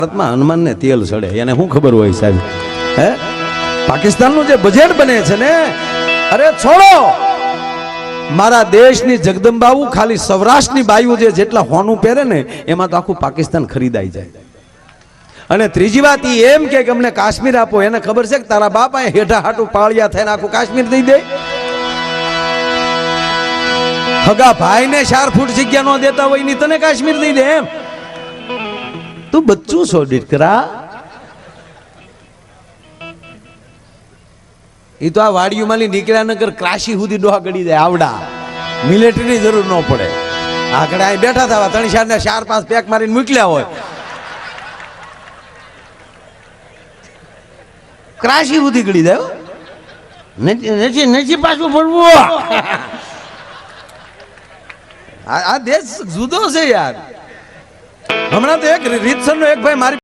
ભારતમાં હનુમાનને તેલ ચડે એને શું ખબર હોય સાહેબ? હે, પાકિસ્તાનનું જે બજેટ બને છે ને, અરે છોડો, મારા દેશની જગદંબાવું ખાલી સૌરાષ્ટ્રની બાયુ જે જેટલા હોનું પહેરે ને એમાં તો આખું પાકિસ્તાન ખરીદાઈ જાય. અને ત્રીજી વાત એમ કે અમને કાશ્મીર આપો, એને ખબર છે કે તારા બાપ અહીંયા હેઠા હાટું પાળિયા થઈને આખું કાશ્મીર દઈ દે. હગા ભાઈને 4 ફૂટ જગ્યા ન દેતા હોય ની તને કાશ્મીર દઈ દે એમ? તું બચ્ચું છો દીકરા. એ તો આ વાડીઓમાં નીકળ્યા નગર ક્રાશી સુધી ડોહા ગડી જાય. આવડા મિલિટરીની જરૂર ન પડે. આગળ અહીં બેઠા થવા 3-4 ને 4-5 પેક મારીને મૂક્યા હોય, ક્રાશી સુધી ગળી જાય. નથી પાછું પડવું. આ દેશ જુદો છે યાર. હમણાં તો એક રીતસરનો એક ભાઈ મારી